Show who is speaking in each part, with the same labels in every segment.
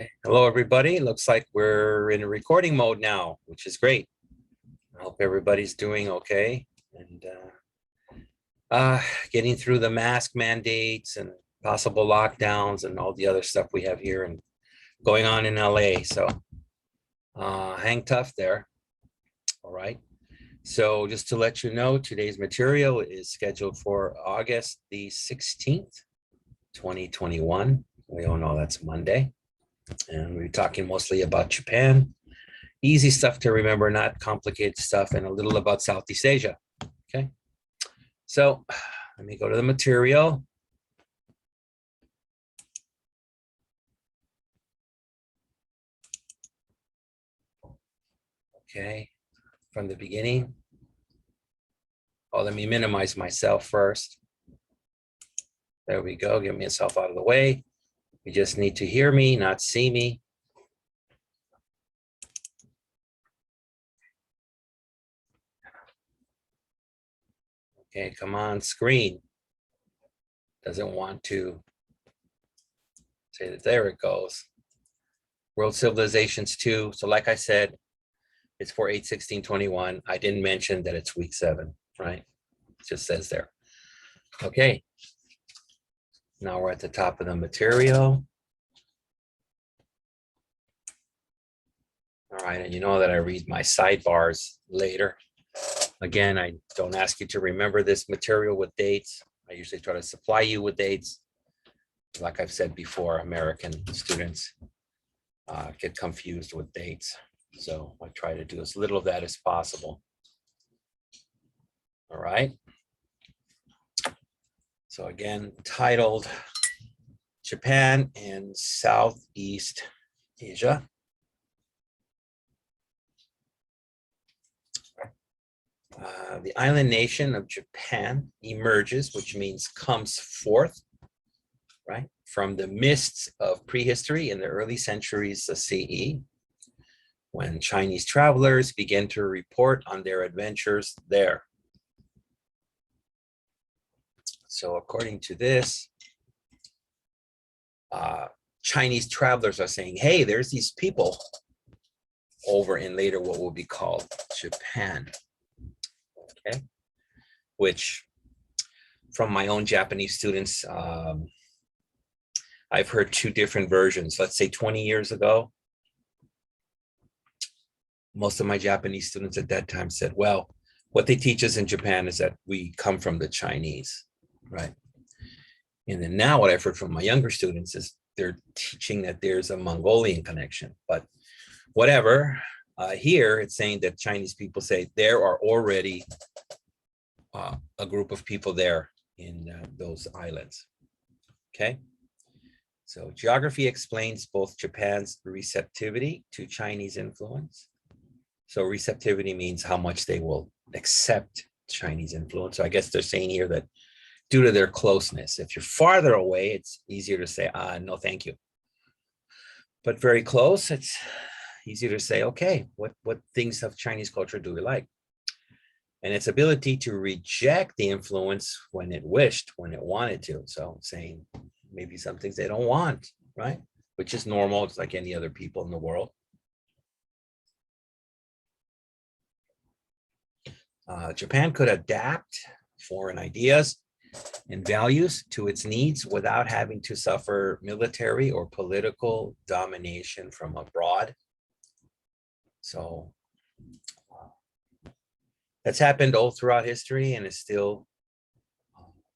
Speaker 1: Okay. Hello, everybody. Looks like we're in a recording mode now, which is great. I hope everybody's doing okay and getting through the mask mandates and possible lockdowns and all the other stuff we have here and going on in LA. So hang tough there. All right. So just to let you know, today's material is scheduled for August the 16th, 2021. We all know that's Monday. And we're talking mostly about Japan. Easy stuff to remember, not complicated stuff, and a little about Southeast Asia. Okay. So let me go to the material. Okay. From the beginning. Oh, let me minimize myself first. There we go. Get myself out of the way. You just need to hear me, not see me. Okay, come on, screen. Doesn't want to say that. There it goes. World Civilizations 2. So like I said, it's for 8/16/21. I didn't mention that it's week 7, right? It just says there. Okay. Now we're at the top of the material. All right, and you know that I read my sidebars later. Again, I don't ask you to remember this material with dates. I usually try to supply you with dates. Like I've said before, American students get confused with dates. So I try to do as little of that as possible. All right. So again, titled Japan and Southeast Asia. The island nation of Japan emerges, which means comes forth, right, from the mists of prehistory in the early centuries of CE, when Chinese travelers began to report on their adventures there. So according to this, Chinese travelers are saying, hey, there's these people over in later what will be called Japan. Okay, which from my own Japanese students, I've heard two different versions. Let's say 20 years ago, most of my Japanese students at that time said, well, what they teach us in Japan is that we come from the Chinese, right? And then now what I've heard from my younger students is they're teaching that there's a Mongolian connection, but whatever. Here it's saying that Chinese people say there are already a group of people there in those islands. Okay. So geography explains both Japan's receptivity to Chinese influence. So receptivity means how much they will accept Chinese influence. So I guess they're saying here that due to their closeness, if you're farther away, it's easier to say, no, thank you. But very close, it's easier to say, okay, what things of Chinese culture do we like? And its ability to reject the influence when it wished, when it wanted to. So saying maybe some things they don't want, right? Which is normal. It's like any other people in the world. Japan could adapt foreign ideas and values to its needs without having to suffer military or political domination from abroad. So that's happened all throughout history and is still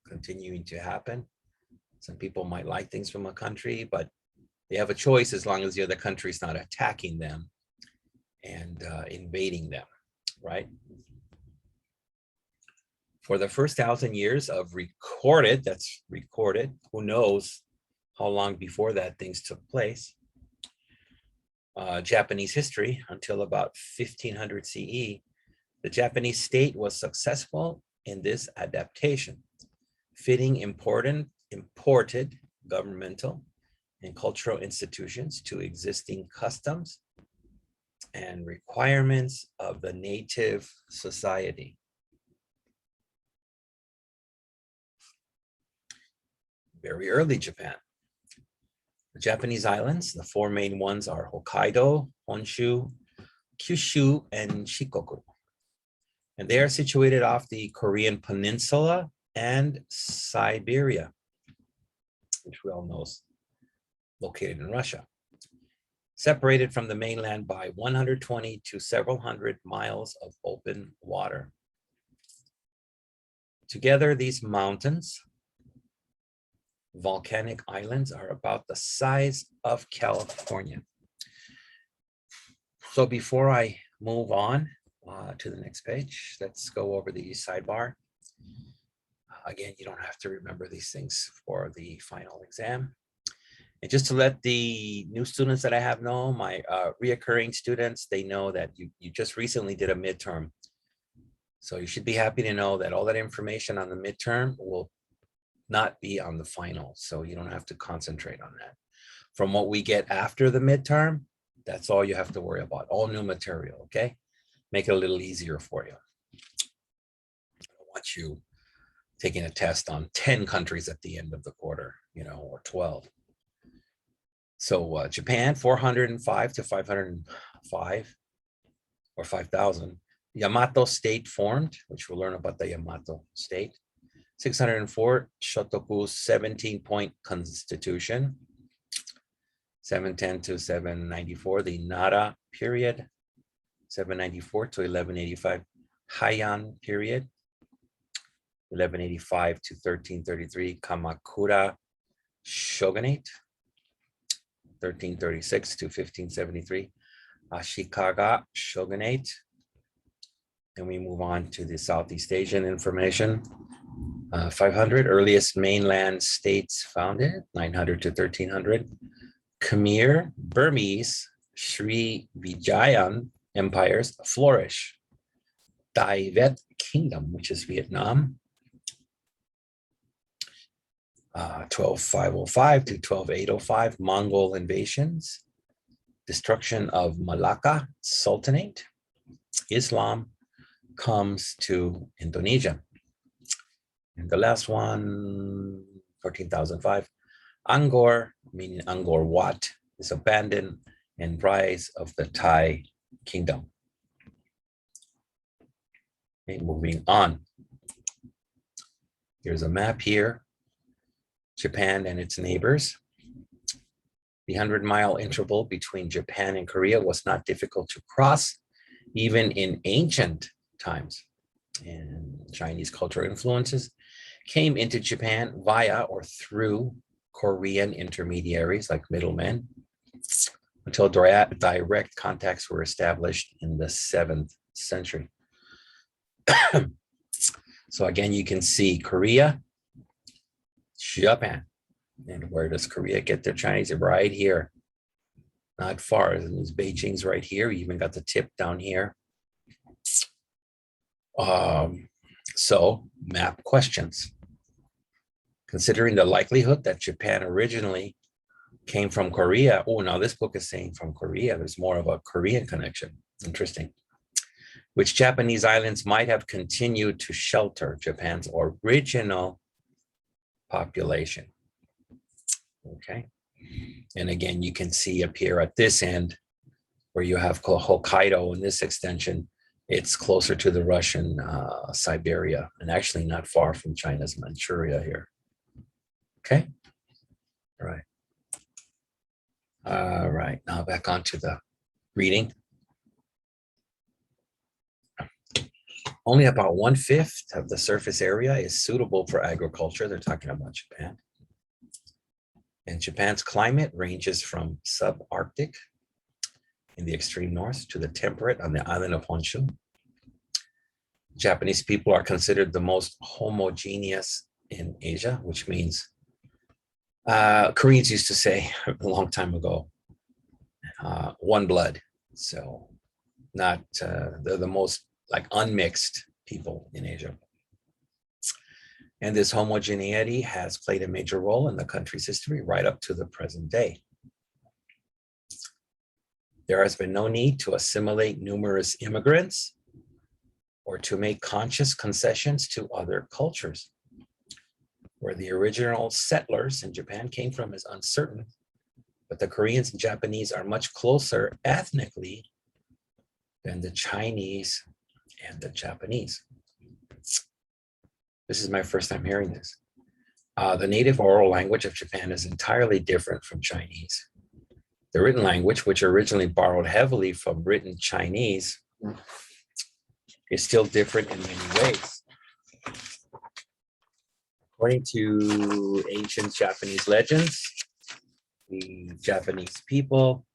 Speaker 1: continuing to happen. Some people might like things from a country, but they have a choice as long as the other country is not attacking them and invading them, right? For the first 1,000 years of recorded, that's recorded, who knows how long before that things took place, Japanese history until about 1500 CE, the Japanese state was successful in this adaptation, fitting imported governmental and cultural institutions to existing customs and requirements of the native society. Very early Japan. The Japanese islands, the four main ones are Hokkaido, Honshu, Kyushu, and Shikoku. And they are situated off the Korean Peninsula and Siberia, which we all know is located in Russia. Separated from the mainland by 120 to several hundred miles of open water. Together, these mountains, volcanic islands, are about the size of California. So before I move on to the next page, let's go over the sidebar. Again, you don't have to remember these things for the final exam. And just to let the new students that I have know, my reoccurring students, they know that you just recently did a midterm. So you should be happy to know that all that information on the midterm will not be on the final. So you don't have to concentrate on that. From what we get after the midterm, that's all you have to worry about. All new material, okay? Make it a little easier for you. I don't want you taking a test on 10 countries at the end of the quarter, or 12. So Japan, 405 to 505 or 5,000. Yamato state formed, which we'll learn about the Yamato state. 604, Shotoku's 17-point constitution. 710 to 794, the Nara period. 794 to 1185, Heian period. 1185 to 1333, Kamakura Shogunate. 1336 to 1573, Ashikaga Shogunate. And we move on to the Southeast Asian information. 500, earliest mainland states founded, 900 to 1300. Khmer, Burmese, Sri Vijayan empires flourish. Dai Viet Kingdom, which is Vietnam, 12505 to 12805, Mongol invasions, destruction of Malacca Sultanate, Islam comes to Indonesia. And the last one, 14,005, Angkor, meaning Angkor Wat, is abandoned, and rise of the Thai kingdom. Okay, moving on. Here's a map here. Japan and its neighbors. The 100-mile interval between Japan and Korea was not difficult to cross, even in ancient times. And Chinese cultural influences came into Japan via or through Korean intermediaries like middlemen until direct contacts were established in the 7th century. So again, you can see Korea, Japan. And where does Korea get their Chinese? Right here. Not far. Beijing's right here. You even got the tip down here. So map questions. Considering the likelihood that Japan originally came from Korea. Oh, now this book is saying from Korea. There's more of a Korean connection. Interesting. Which Japanese islands might have continued to shelter Japan's original population. Okay. And again, you can see up here at this end where you have Hokkaido in this extension, it's closer to the Russian Siberia and actually not far from China's Manchuria here. Okay. All right. All right. Now back onto the reading. Only about 1/5 of the surface area is suitable for agriculture. They're talking about Japan. And Japan's climate ranges from subarctic in the extreme north to the temperate on the island of Honshu. Japanese people are considered the most homogeneous in Asia, which means Koreans used to say a long time ago, one blood. So not they're the most like unmixed people in Asia. And this homogeneity has played a major role in the country's history right up to the present day. There has been no need to assimilate numerous immigrants or to make conscious concessions to other cultures. Where the original settlers in Japan came from is uncertain, but the Koreans and Japanese are much closer ethnically than the Chinese and the Japanese. This is my first time hearing this. The native oral language of Japan is entirely different from Chinese. The written language, which originally borrowed heavily from written Chinese, is still different in many ways. According to ancient Japanese legends, the Japanese people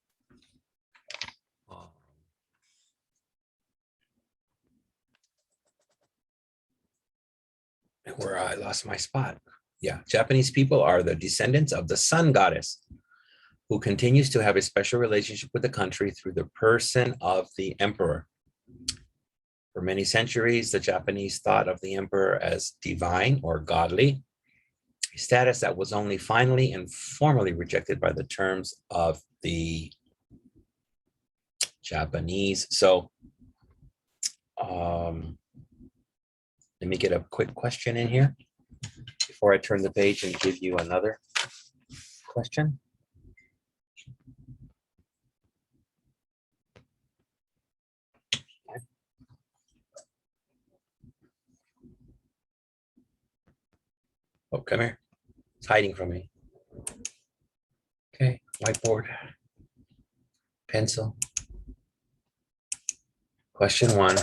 Speaker 1: where I lost my spot. Yeah, Japanese people are the descendants of the sun goddess, who continues to have a special relationship with the country through the person of the emperor. For many centuries, the Japanese thought of the emperor as divine or godly, a status that was only finally and formally rejected by the terms of the Japanese. So let me get a quick question in here before I turn the page and give you another question. Oh, come here. It's hiding from me. Okay, whiteboard, pencil. Question 1.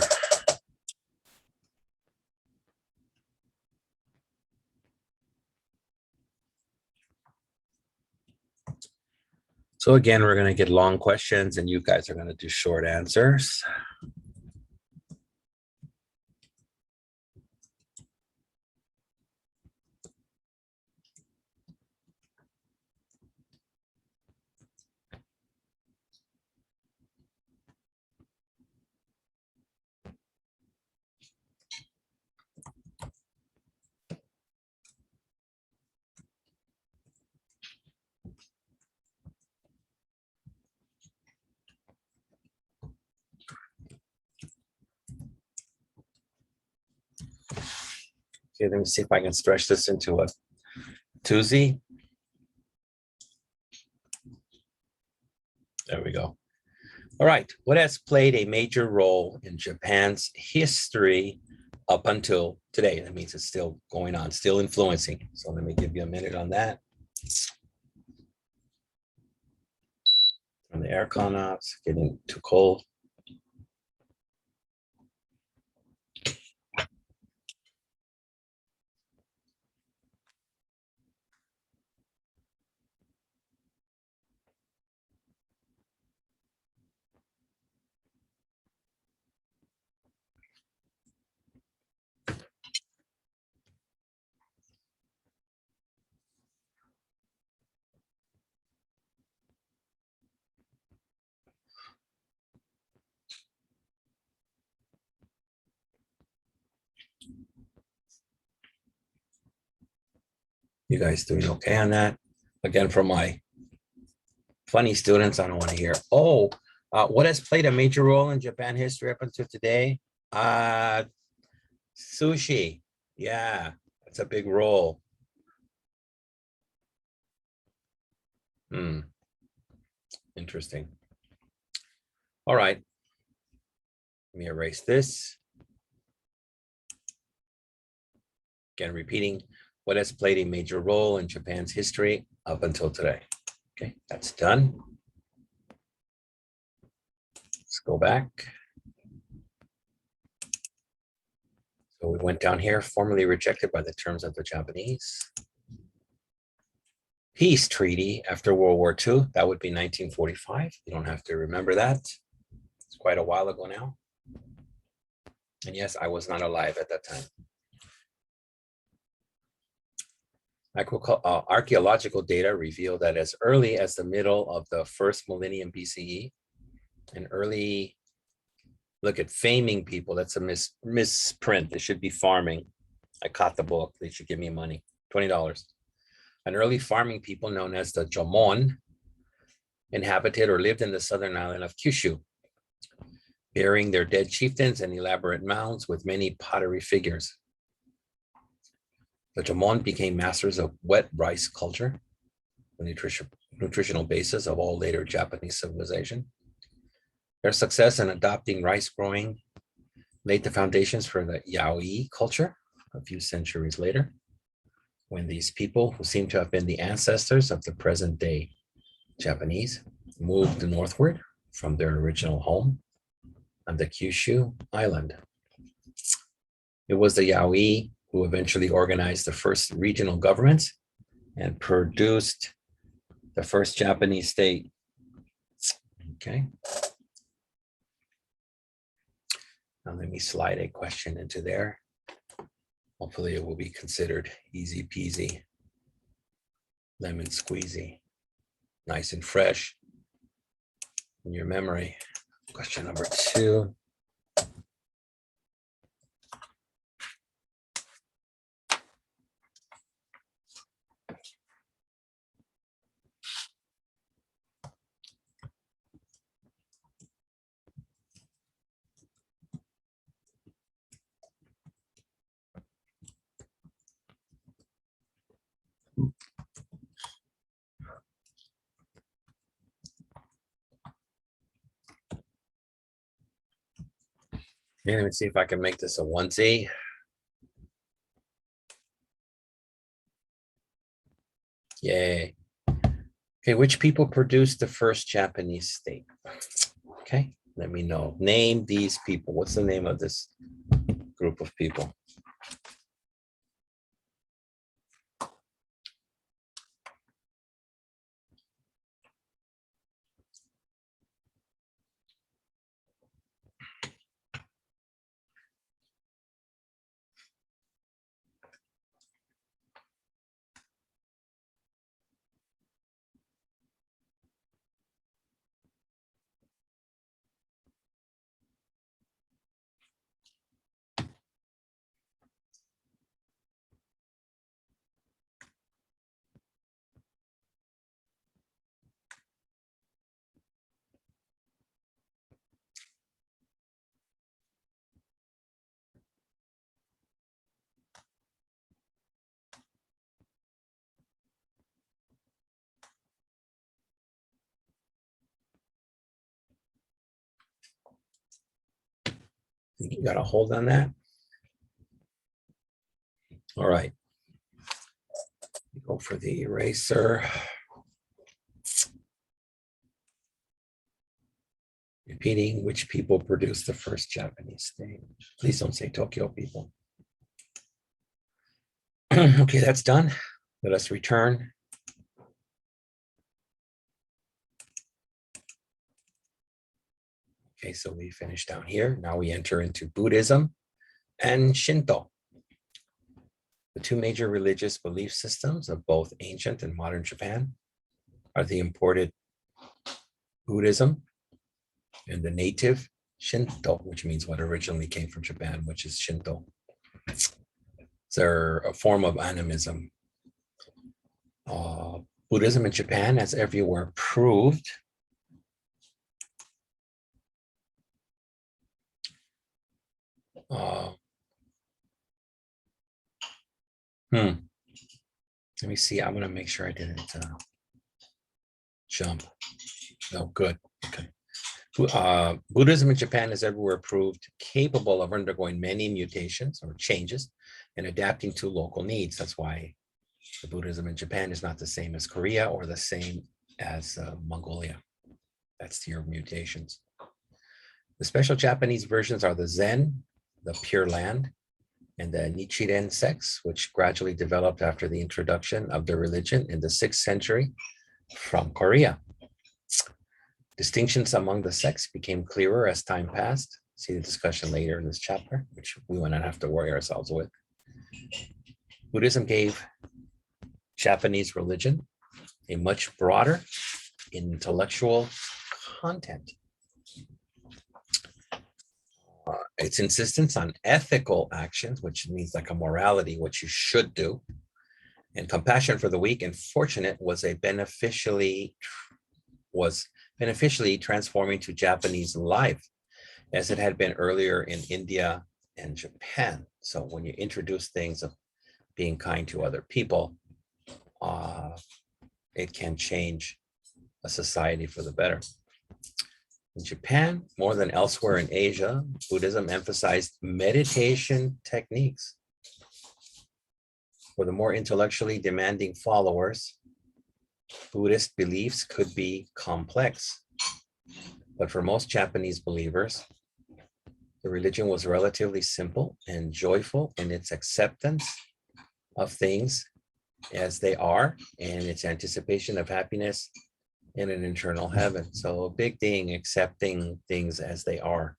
Speaker 1: So again, we're going to get long questions and you guys are going to do short answers. Okay, let me see if I can stretch this into a twosie. There we go. All right, what has played a major role in Japan's history up until today? That means it's still going on, still influencing. So let me give you a minute on that. Turn the aircon off, it's getting too cold. You guys doing okay on that? Again, for my funny students, I don't want to hear, oh, what has played a major role in Japan history up until today? Sushi. Yeah, that's a big role. Interesting. All right. Let me erase this. Again, repeating, what has played a major role in Japan's history up until today? Okay, that's done. Let's go back. So we went down here, formally rejected by the terms of the Japanese. Peace treaty after World War II, that would be 1945. You don't have to remember that. It's quite a while ago now. And yes, I was not alive at that time. Archaeological data reveal that as early as the middle of the first millennium BCE, an early, look at faming people, that's a misprint. It should be farming. I caught the book. They should give me money, $20. An early farming people known as the Jomon inhabited or lived in the southern island of Kyushu, burying their dead chieftains in elaborate mounds with many pottery figures. The Jomon became masters of wet rice culture, a nutritional basis of all later Japanese civilization. Their success in adopting rice growing laid the foundations for the Yaoi culture a few centuries later, when these people, who seem to have been the ancestors of the present day Japanese, moved northward from their original home on the Kyushu island. It was the Yaoi who eventually organized the first regional governments and produced the first Japanese state. Okay. Now let me slide a question into there. Hopefully it will be considered easy peasy, lemon squeezy, nice and fresh in your memory. Question number 2. Okay, let me see if I can make this a onesie. Yay. Okay, which people produced the first Japanese state? Okay, let me know. Name these people. What's the name of this group of people? You got a hold on that? All right. Go for the eraser. Repeating, which people produced the first Japanese state? Please don't say Tokyo people. Okay, that's done. Let us return. Okay, so we finished down here. Now we enter into Buddhism and Shinto. The two major religious belief systems of both ancient and modern Japan are the imported Buddhism and the native Shinto, which means what originally came from Japan, which is Shinto. They're a form of animism. Buddhism in Japan, as everywhere proved, let me see. I'm going to make sure I didn't jump. No, good. Okay. Buddhism in Japan is everywhere proved capable of undergoing many mutations or changes and adapting to local needs. That's why the Buddhism in Japan is not the same as Korea or the same as Mongolia. That's your mutations. The special Japanese versions are the Zen, the Pure Land, and the Nichiren sects, which gradually developed after the introduction of the religion in the 6th century from Korea. Distinctions among the sects became clearer as time passed. See the discussion later in this chapter, which we will not have to worry ourselves with. Buddhism gave Japanese religion a much broader intellectual content. Its insistence on ethical actions, which means like a morality, what you should do, and compassion for the weak and fortunate was beneficially transforming to Japanese life, as it had been earlier in India and Japan. So when you introduce things of being kind to other people, it can change a society for the better. In Japan, more than elsewhere in Asia, Buddhism emphasized meditation techniques. For the more intellectually demanding followers, Buddhist beliefs could be complex. But for most Japanese believers, the religion was relatively simple and joyful in its acceptance of things as they are and its anticipation of happiness in an eternal heaven. So a big thing, accepting things as they are,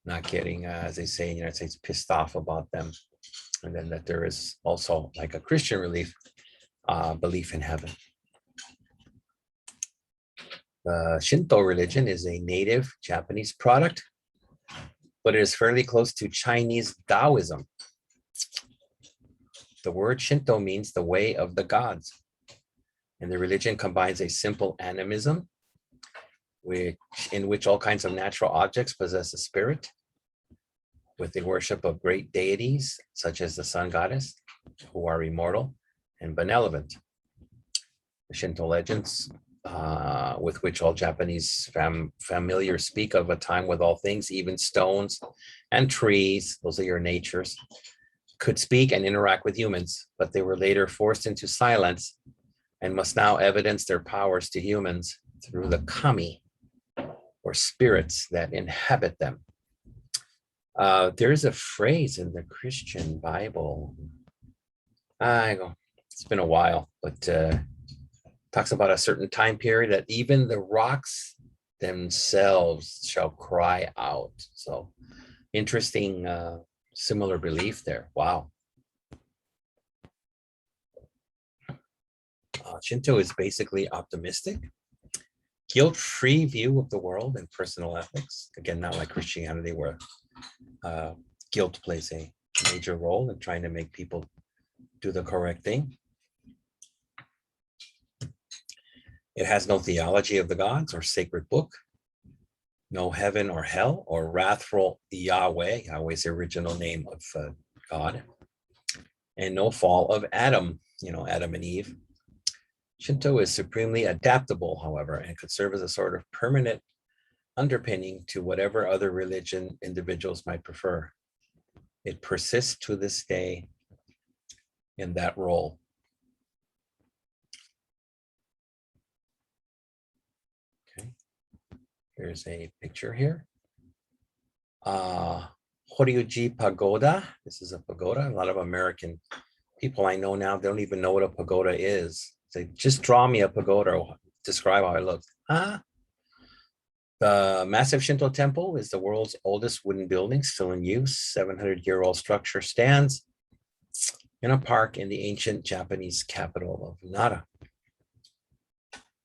Speaker 1: not getting, as they say in the United States, pissed off about them. And then that there is also, like a Christian belief in heaven. The Shinto religion is a native Japanese product, but it is fairly close to Chinese Taoism. The word Shinto means the way of the gods. And the religion combines a simple animism, in which all kinds of natural objects possess a spirit, with the worship of great deities, such as the sun goddess, who are immortal and benevolent. The Shinto legends, with which all Japanese familiars speak of a time with all things, even stones and trees, those are your natures, could speak and interact with humans, but they were later forced into silence and must now evidence their powers to humans through the kami, or spirits that inhabit them. There's a phrase in the Christian Bible, it's been a while, but talks about a certain time period that even the rocks themselves shall cry out. So interesting, similar belief there. Wow. Shinto is basically optimistic, guilt-free view of the world and personal ethics. Again, not like Christianity, where guilt plays a major role in trying to make people do the correct thing. It has no theology of the gods or sacred book, no heaven or hell or wrathful Yahweh, Yahweh's the original name of God, and no fall of Adam, Adam and Eve. Shinto is supremely adaptable, however, and could serve as a sort of permanent underpinning to whatever other religion individuals might prefer. It persists to this day in that role. Okay, here's a picture here. Horyuji Pagoda. This is a pagoda. A lot of American people I know now, they don't even know what a pagoda is. They just draw me a pagoda or describe how it looks. The massive Shinto temple is the world's oldest wooden building, still in use. 700-year-old structure stands in a park in the ancient Japanese capital of Nara.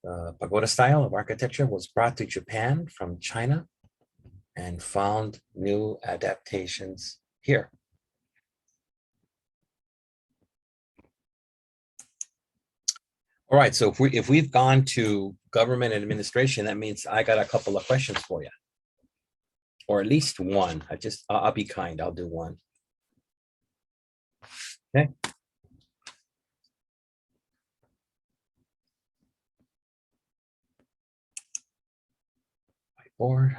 Speaker 1: The pagoda style of architecture was brought to Japan from China and found new adaptations here. All right, so if we've gone to government administration, that means I got a couple of questions for you, or at least one. I'll be kind. I'll do one. Okay. Whiteboard.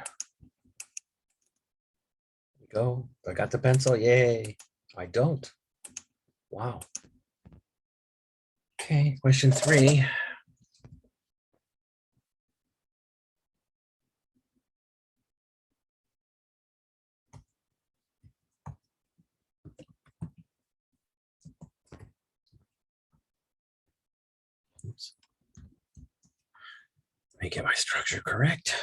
Speaker 1: There we go. I got the pencil. Yay. I don't. Wow. Okay, question 3. Oops. Let me get my structure correct.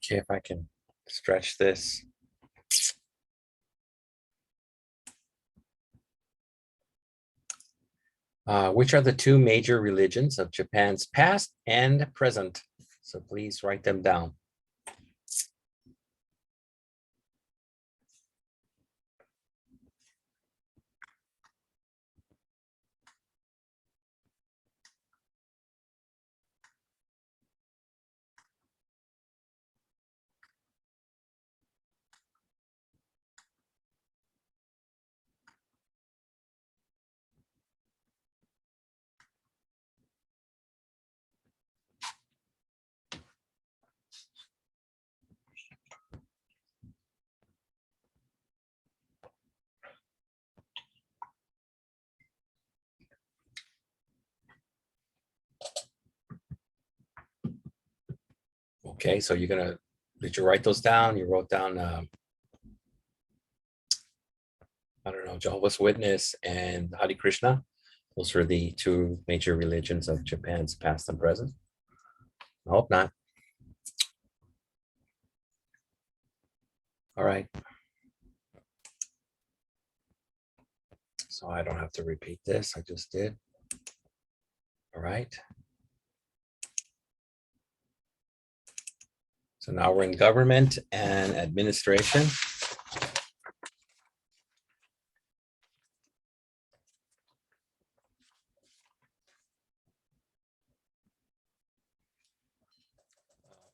Speaker 1: Okay, if I can stretch this. Which are the 2 major religions of Japan's past and present? So please write them down. Okay, so did you write those down? You wrote down, I don't know, Jehovah's Witness and Hare Krishna. Those are the two major religions of Japan's past and present. I hope not. All right. So I don't have to repeat this. I just did. All right. So now we're in government and administration. For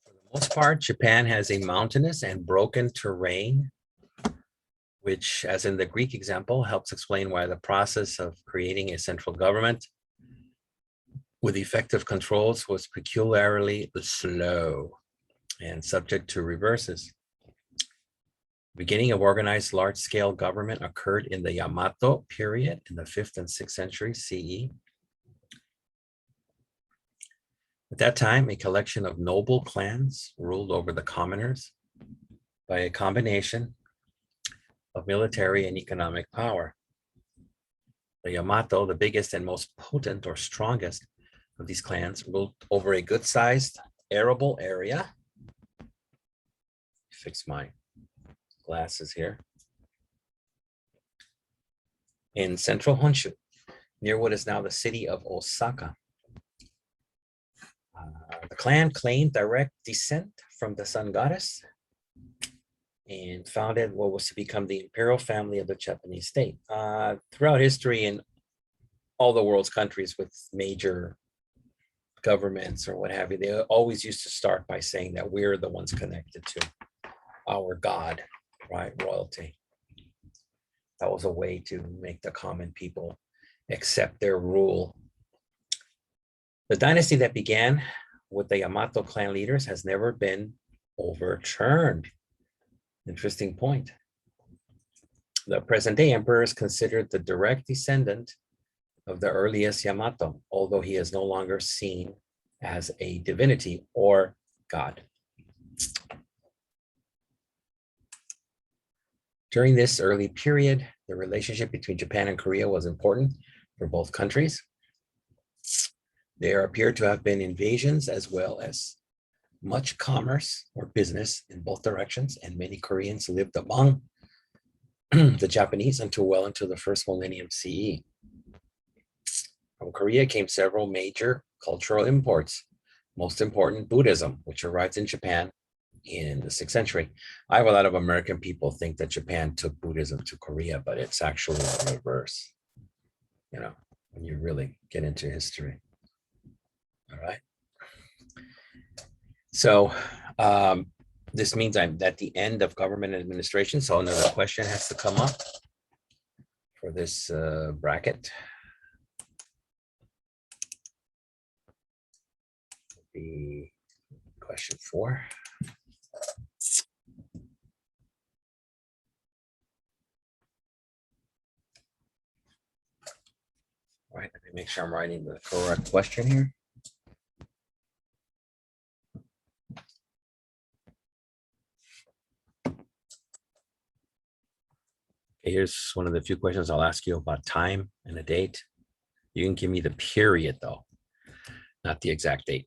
Speaker 1: the most part, Japan has a mountainous and broken terrain, which, as in the Greek example, helps explain why the process of creating a central government with effective controls was peculiarly slow and subject to reverses. Beginning of organized large-scale government occurred in the Yamato period in the 5th and 6th century CE. At that time, a collection of noble clans ruled over the commoners by a combination of military and economic power. The Yamato, the biggest and most potent or strongest of these clans, ruled over a good-sized arable area. Fix my glasses here. In central Honshu, near what is now the city of Osaka. The clan claimed direct descent from the sun goddess and founded what was to become the imperial family of the Japanese state. Throughout history in all the world's countries with major governments or what have you, they always used to start by saying that we're the ones connected to our god, right? Royalty. That was a way to make the common people accept their rule. The dynasty that began with the Yamato clan leaders has never been overturned. Interesting point. The present-day emperor is considered the direct descendant of the earliest Yamato, although he is no longer seen as a divinity or god. During this early period, the relationship between Japan and Korea was important for both countries. There appear to have been invasions as well as much commerce or business in both directions, and many Koreans lived among the Japanese until well into the first millennium CE. From Korea came several major cultural imports, most important Buddhism, which arrived in Japan in the 6th century. I have a lot of American people think that Japan took Buddhism to Korea, but it's actually the reverse, you know, when you really get into history. All right. So this means I'm at the end of government administration. So another question has to come up for this bracket. The question 4. All right, let me make sure I'm writing the correct question here. Okay, here's one of the few questions I'll ask you about time and a date. You can give me the period though, not the exact date.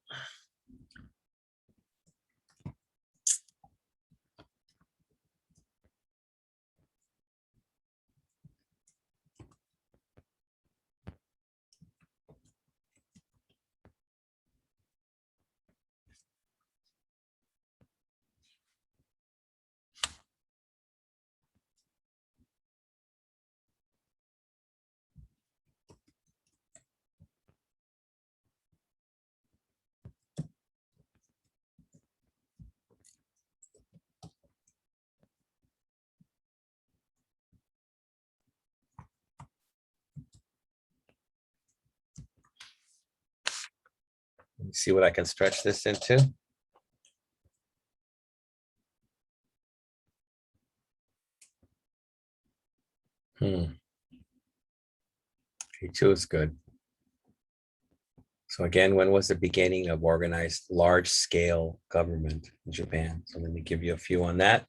Speaker 1: See what I can stretch this into. Okay, 2 is good. So again, when was the beginning of organized large-scale government in Japan? So let me give you a few on that.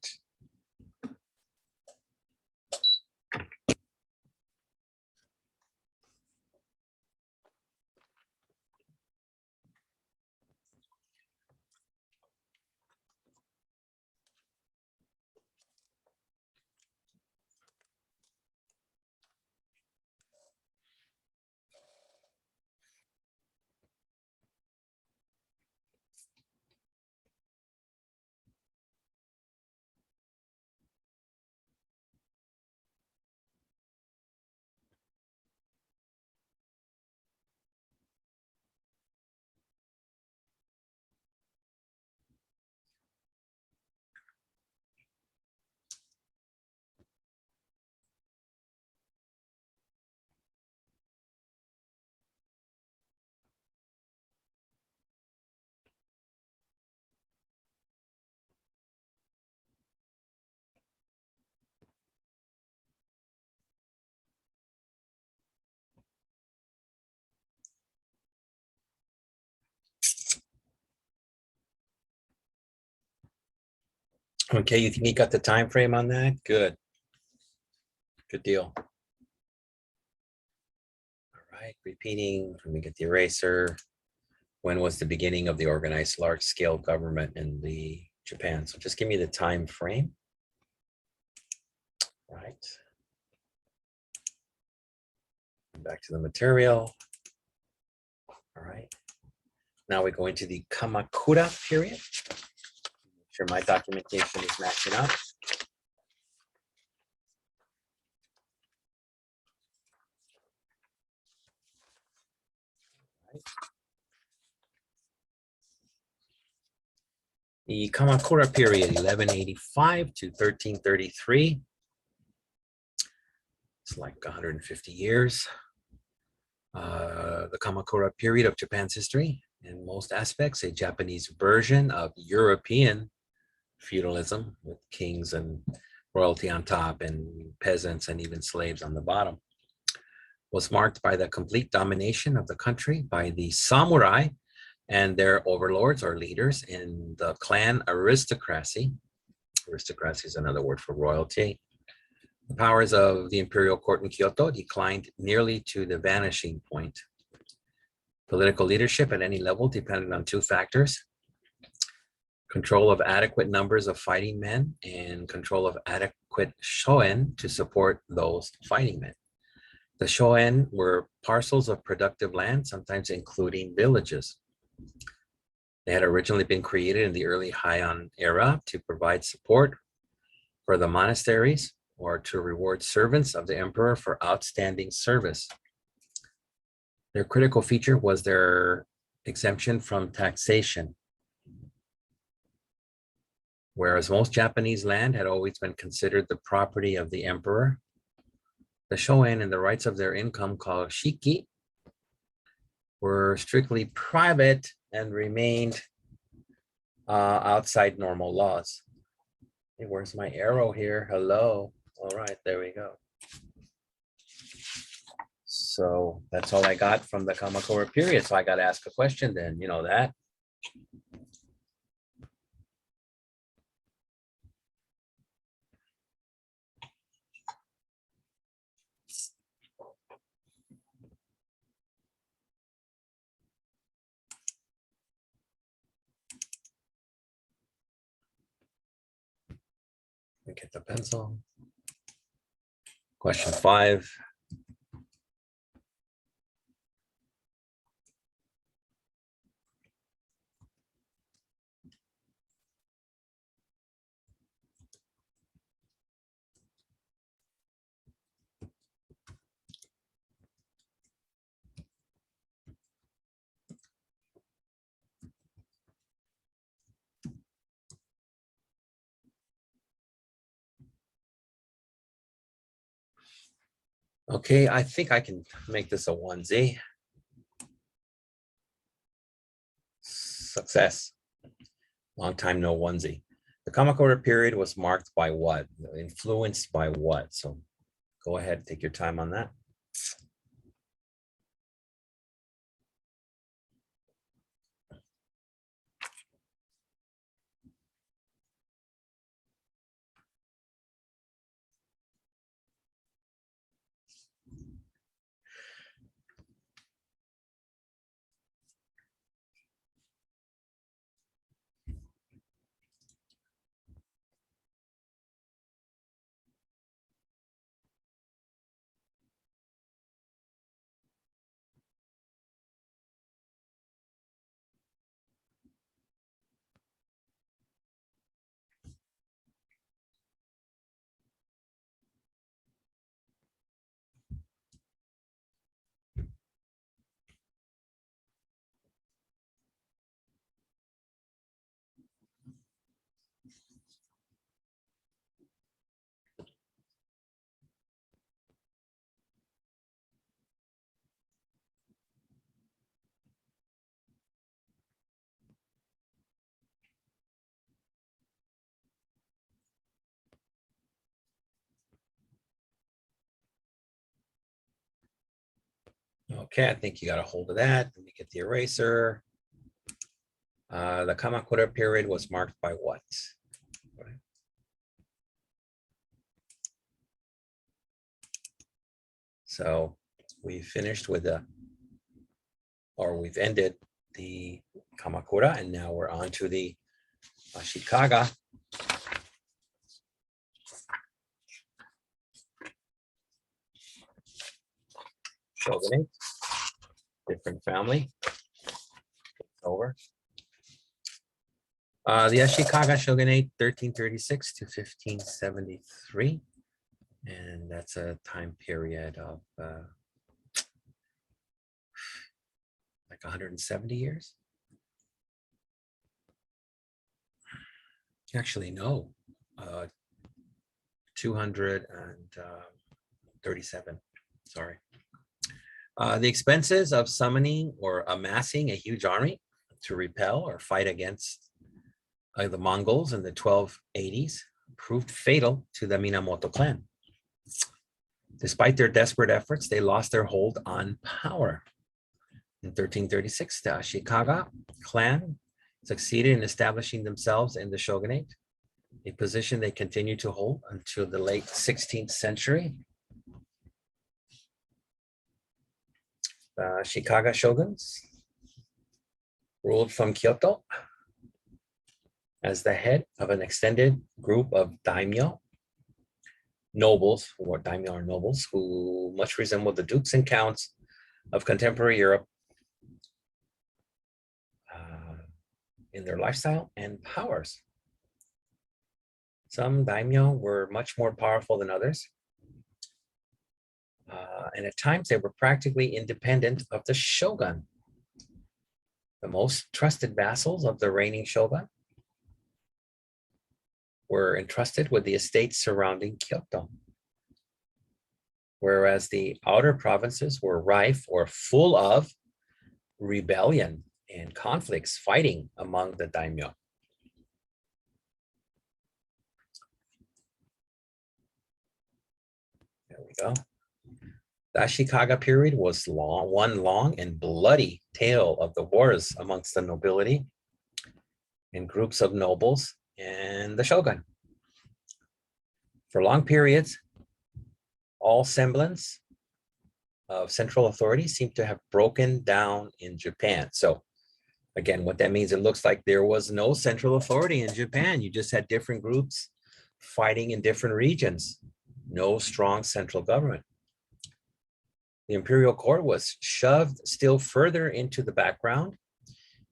Speaker 1: Okay, you think you got the time frame on that? Good. Good deal. All right, repeating. Let me get the eraser. When was the beginning of the organized large-scale government in the Japan? So just give me the time frame. Right. Back to the material. All right. Now we go into the Kamakura period. Make sure my documentation is matching up. Right. The Kamakura period, 1185 to 1333. It's like 150 years. The Kamakura period of Japan's history, in most aspects, a Japanese version of European feudalism with kings and royalty on top and peasants and even slaves on the bottom, was marked by the complete domination of the country by the samurai and their overlords or leaders in the clan aristocracy. Aristocracy is another word for royalty. The powers of the imperial court in Kyoto declined nearly to the vanishing point. Political leadership at any level depended on 2 factors: control of adequate numbers of fighting men and control of adequate shoen to support those fighting men. The shoen were parcels of productive land, sometimes including villages. They had originally been created in the early Heian era to provide support for the monasteries or to reward servants of the emperor for outstanding service. Their critical feature was their exemption from taxation. Whereas most Japanese land had always been considered the property of the emperor, the shoen and the rights of their income, called shiki, were strictly private and remained outside normal laws. Hey, where's my arrow here? Hello. All right, there we go. So that's all I got from the Kamakura period. So I got to ask a question then, you know that. Let me get the pencil. Question 5. Okay, I think I can make this a onesie. Success. Long time no onesie. The Kamakura period was marked by what? Influenced by what? So go ahead, take your time on that. Okay, I think you got a hold of that. Let me get the eraser. The Kamakura period was marked by what? So we finished with we've ended the Kamakura, and now we're on to the Ashikaga. Shogunate, different family. Over. The Ashikaga Shogunate, 1336 to 1573. And that's a time period of like 170 years. Actually, no, 237, sorry. The expenses of summoning or amassing a huge army to repel or fight against the Mongols in the 1280s proved fatal to the Minamoto clan. Despite their desperate efforts, they lost their hold on power. In 1336, the Ashikaga clan succeeded in establishing themselves in the shogunate, a position they continued to hold until the late 16th century. The Ashikaga shoguns ruled from Kyoto as the head of an extended group of daimyo, nobles, or daimyo are nobles, who much resembled the dukes and counts of contemporary Europe in their lifestyle and powers. Some daimyo were much more powerful than others, and at times they were practically independent of the shogun. The most trusted vassals of the reigning shogun were entrusted with the estates surrounding Kyoto, whereas the outer provinces were rife or full of rebellion and conflicts, fighting among the daimyo. There we go. The Ashikaga period was one long and bloody tale of the wars amongst the nobility and groups of nobles and the shogun. For long periods, all semblance of central authority seemed to have broken down in Japan. So again, what that means, it looks like there was no central authority in Japan. You just had different groups fighting in different regions. No strong central government. The imperial court was shoved still further into the background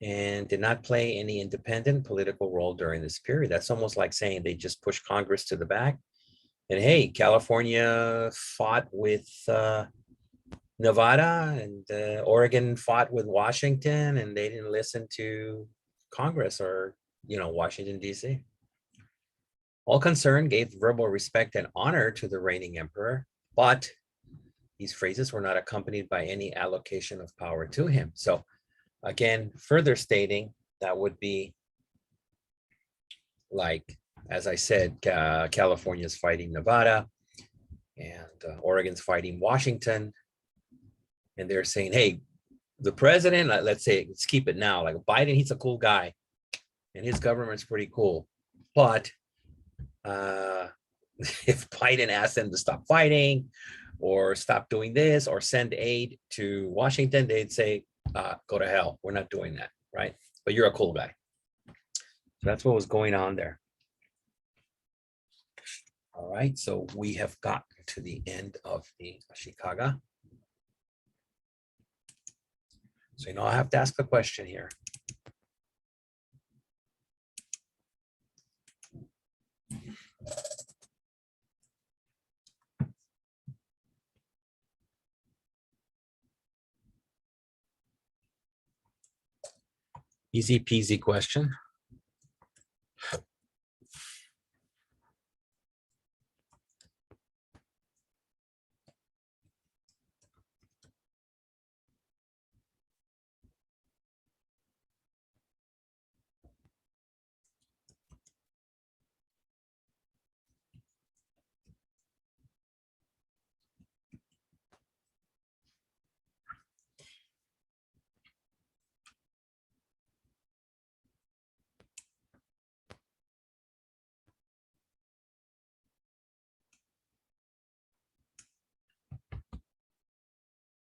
Speaker 1: and did not play any independent political role during this period. That's almost like saying they just pushed Congress to the back. And hey, California fought with Nevada, and Oregon fought with Washington, and they didn't listen to Congress or, Washington, D.C. All concerned gave verbal respect and honor to the reigning emperor, but these phrases were not accompanied by any allocation of power to him. So again, further stating that would be like, as I said, California's fighting Nevada, and Oregon's fighting Washington. And they're saying, hey, the president, let's say, let's keep it now, like Biden, he's a cool guy and his government's pretty cool. But if Biden asked them to stop fighting or stop doing this or send aid to Washington, they'd say, go to hell. We're not doing that, right? But you're a cool guy. So that's what was going on there. All right, so we have gotten to the end of the Ashikaga. So, I have to ask a question here. Easy peasy question.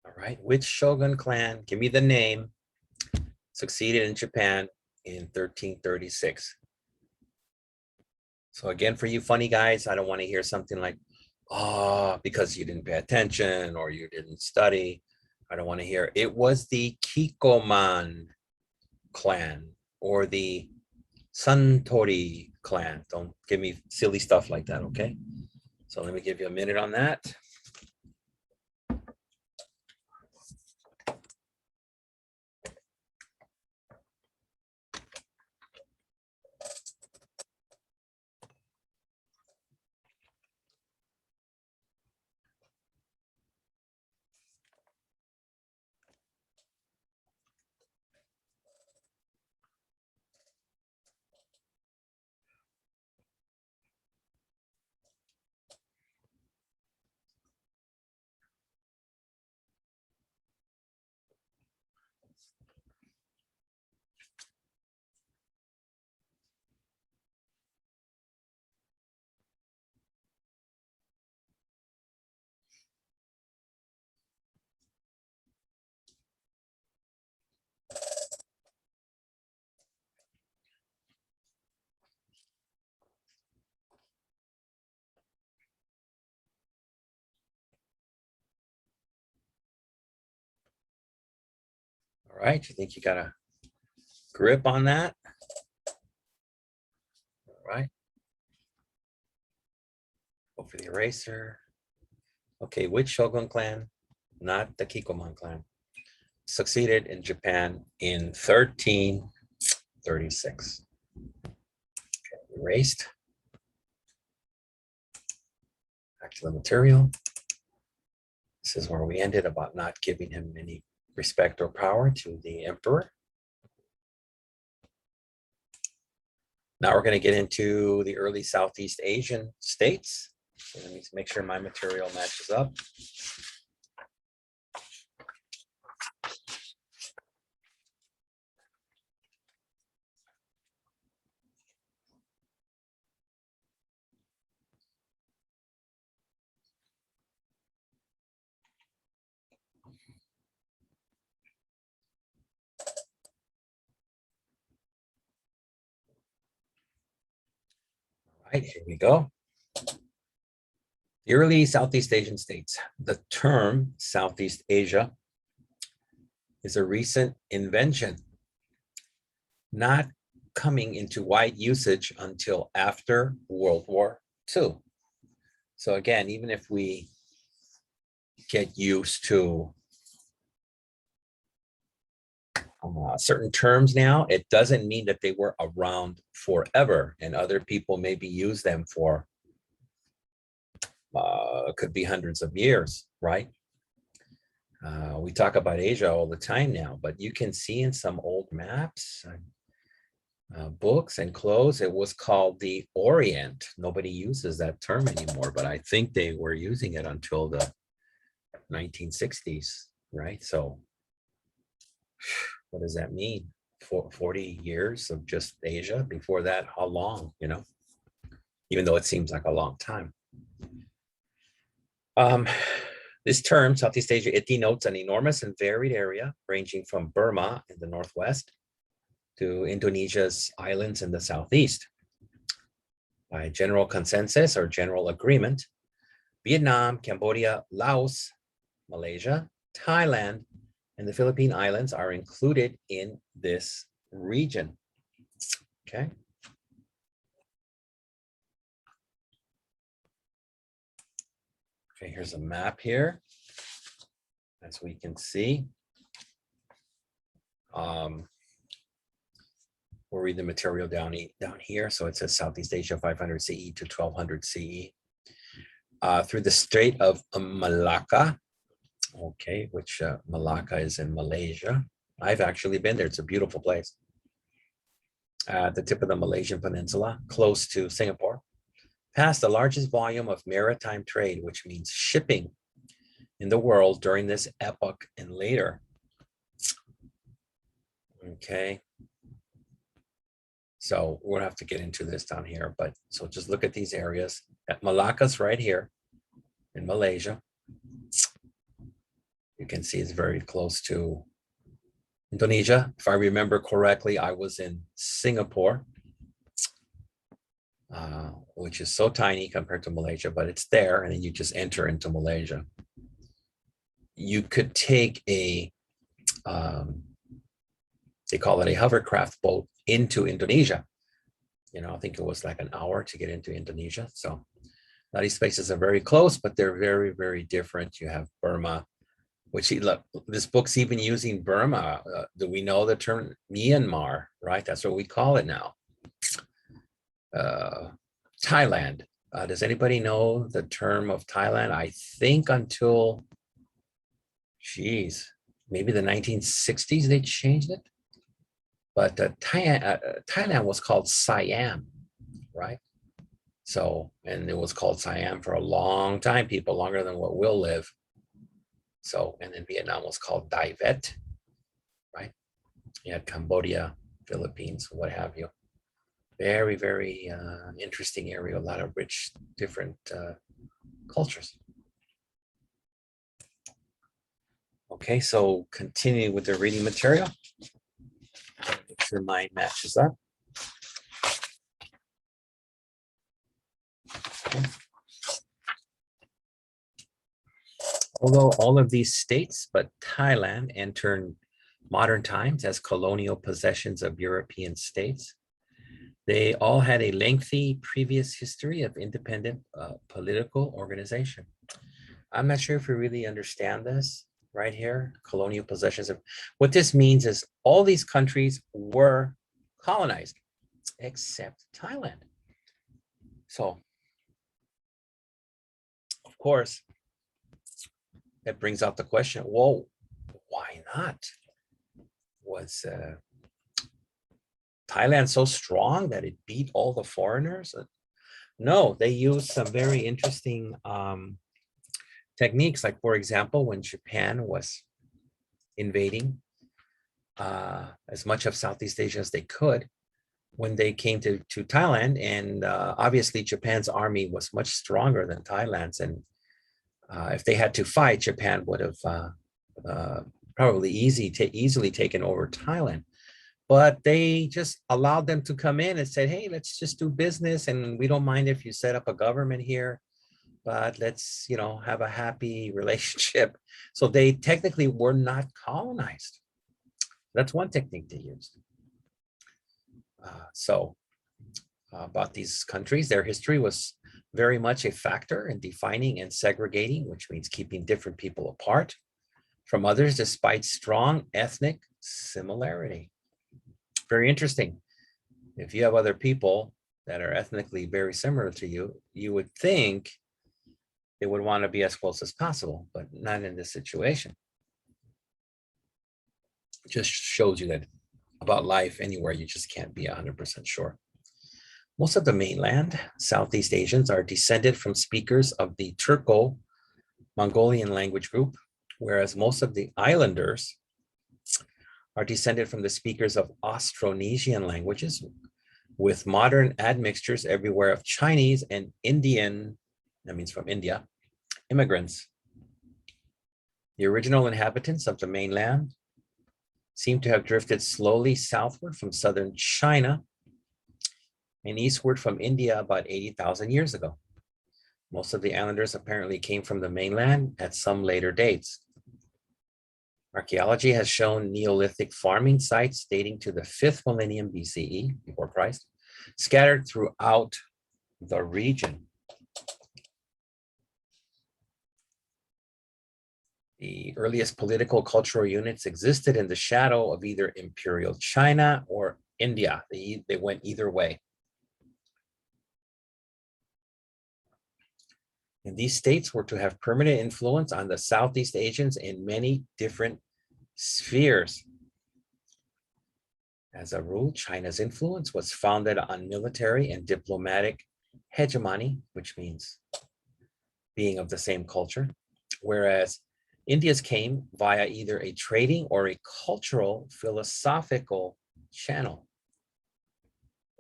Speaker 1: All right, which shogun clan, give me the name, succeeded in Japan in 1336? So again, for you funny guys, I don't want to hear something like, oh, because you didn't pay attention or you didn't study. I don't want to hear. It was the Kikkoman clan or the Suntory clan. Don't give me silly stuff like that, okay? So let me give you a minute on that. All right, you think you got a grip on that? All right. Go for the eraser. Okay, which shogun clan, not the Kikkoman clan, succeeded in Japan in 1336? Okay, erased. Back to the material. This is where we ended about not giving him any respect or power to the emperor. Now we're going to get into the early Southeast Asian states. So let me make sure my material matches up. All right, here we go. The early Southeast Asian states. The term Southeast Asia is a recent invention, not coming into wide usage until after World War II. So again, even if we get used to certain terms now, it doesn't mean that they were around forever, and other people maybe use them for could be hundreds of years, right? We talk about Asia all the time now, but you can see in some old maps, books and clothes. It was called the Orient. Nobody uses that term anymore, but I think they were using it until the 1960s, right? So what does that mean? 40 years of just Asia. Before that, how long, even though it seems like a long time. This term, Southeast Asia, it denotes an enormous and varied area ranging from Burma in the northwest to Indonesia's islands in the southeast. By general consensus or general agreement, Vietnam, Cambodia, Laos, Malaysia, Thailand, and the Philippine Islands are included in this region. Okay. Okay, here's a map here, as we can see. We'll read the material down here. So it says Southeast Asia 500 CE to 1200 CE. Through the Strait of Malacca, okay, which Malacca is in Malaysia. I've actually been there. It's a beautiful place. At the tip of the Malaysian peninsula, close to Singapore, past the largest volume of maritime trade, which means shipping in the world during this epoch and later. Okay. So we'll have to get into this down here, but so just look at these areas. At Malacca's right here in Malaysia. You can see it's very close to Indonesia. If I remember correctly, I was in Singapore, which is so tiny compared to Malaysia, but it's there, and then you just enter into Malaysia. You could take a, they call it a hovercraft boat into Indonesia. I think it was like an hour to get into Indonesia. So now these places are very close, but they're very, very different. You have Burma, which look, this book's even using Burma. Do we know the term Myanmar, right? That's what we call it now. Thailand. Does anybody know the term of Thailand? I think until, maybe the 1960s, they changed it. But Thailand was called Siam, right? So, and it was called Siam for a long time, people, longer than what we'll live. So, and then Vietnam was called Dai Viet, right? You had Cambodia, Philippines, what have you. Very, very interesting area, a lot of rich, different cultures. Okay, so continue with the reading material. Make sure mine matches up. Okay. Although all of these states, but Thailand, entered modern times as colonial possessions of European states, they all had a lengthy previous history of independent political organization. I'm not sure if we really understand this right here, colonial possessions of, what this means is all these countries were colonized except Thailand. So, of course, that brings out the question, well, why not? Was Thailand so strong that it beat all the foreigners? No, they used some very interesting techniques. Like, for example, when Japan was invading as much of Southeast Asia as they could, when they came to Thailand, and obviously Japan's army was much stronger than Thailand's, and if they had to fight, Japan would have probably easily taken over Thailand. But they just allowed them to come in and said, hey, let's just do business, and we don't mind if you set up a government here, but let's, have a happy relationship. So they technically were not colonized. That's one technique they used. About these countries, their history was very much a factor in defining and segregating, which means keeping different people apart from others despite strong ethnic similarity. Very interesting. If you have other people that are ethnically very similar to you, you would think they would want to be as close as possible, but not in this situation. It just shows you that about life anywhere. You just can't be 100% sure. Most of the mainland Southeast Asians are descended from speakers of the Turco-Mongolian language group, whereas most of the islanders are descended from the speakers of Austronesian languages, with modern admixtures everywhere of Chinese and Indian, that means from India, immigrants. The original inhabitants of the mainland seem to have drifted slowly southward from southern China and eastward from India about 80,000 years ago. Most of the islanders apparently came from the mainland at some later dates. Archaeology has shown Neolithic farming sites dating to the 5th millennium BCE, before Christ, scattered throughout the region. The earliest political cultural units existed in the shadow of either imperial China or India. They went either way. And these states were to have permanent influence on the Southeast Asians in many different spheres. As a rule, China's influence was founded on military and diplomatic hegemony, which means being of the same culture, whereas India's came via either a trading or a cultural, philosophical channel.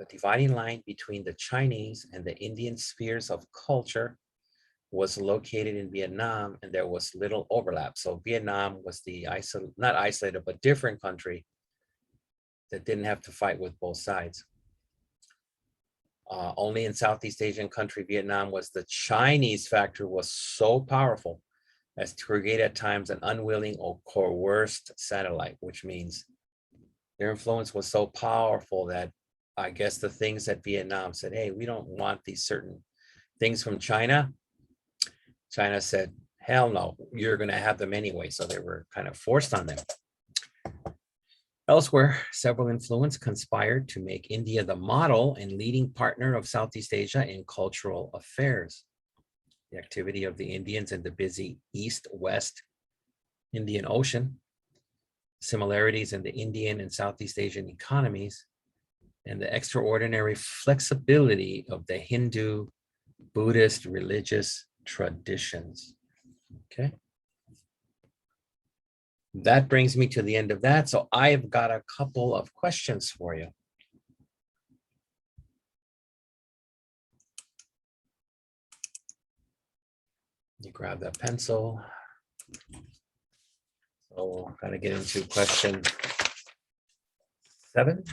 Speaker 1: The dividing line between the Chinese and the Indian spheres of culture was located in Vietnam, and there was little overlap. So Vietnam was the not isolated, but different country that didn't have to fight with both sides. Only in Southeast Asian country, Vietnam, was the Chinese factor was so powerful as to create at times an unwilling or coerced satellite, which means their influence was so powerful that I guess the things that Vietnam said, hey, we don't want these certain things from China. China said, hell no, you're going to have them anyway. So they were kind of forced on them. Elsewhere, several influences conspired to make India the model and leading partner of Southeast Asia in cultural affairs. The activity of the Indians in the busy East-West Indian Ocean, similarities in the Indian and Southeast Asian economies, and the extraordinary flexibility of the Hindu, Buddhist religious traditions. Okay. That brings me to the end of that. So I've got a couple of questions for you. You grab that pencil. So I'm going to get into question 7.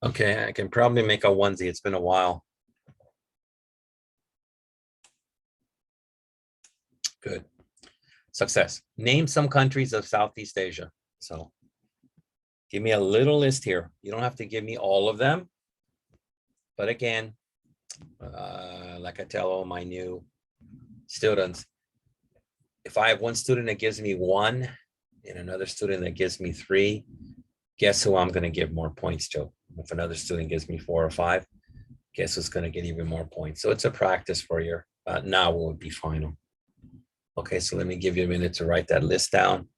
Speaker 1: Okay, I can probably make a onesie. It's been a while. Good. Success. Name some countries of Southeast Asia. So give me a little list here. You don't have to give me all of them. But again, like I tell all my new students, if I have one student that gives me 1 and another student that gives me 3, guess who I'm going to give more points to? If another student gives me 4 or 5, guess who's going to get even more points? So it's a practice for your now will be final. Okay, so let me give you a minute to write that list down.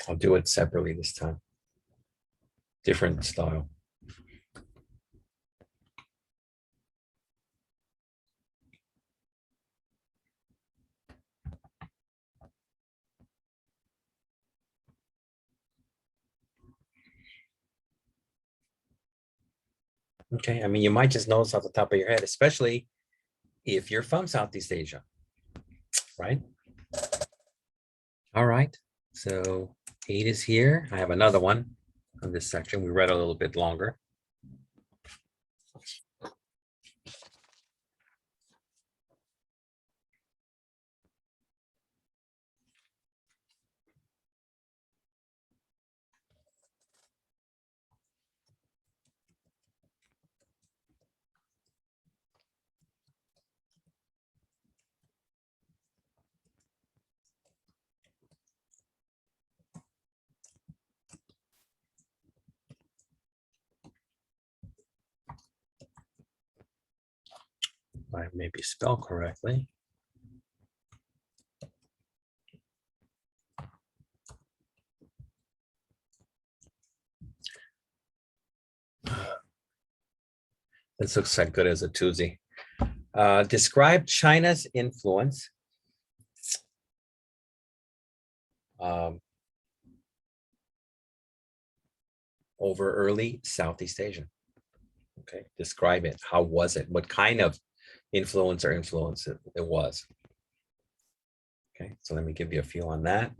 Speaker 1: I'll do it separately this time. Different style. Okay, I mean, you might just know this off the top of your head, especially if you're from Southeast Asia, right? All right, so 8 is here. I have another one on this section. We read a little bit longer. I maybe spell correctly. This looks like good as a Tuesday. Describe China's influence over early Southeast Asia. Okay, describe it. How was it? What kind of influence or influence it was? Okay, so let me give you a few on that.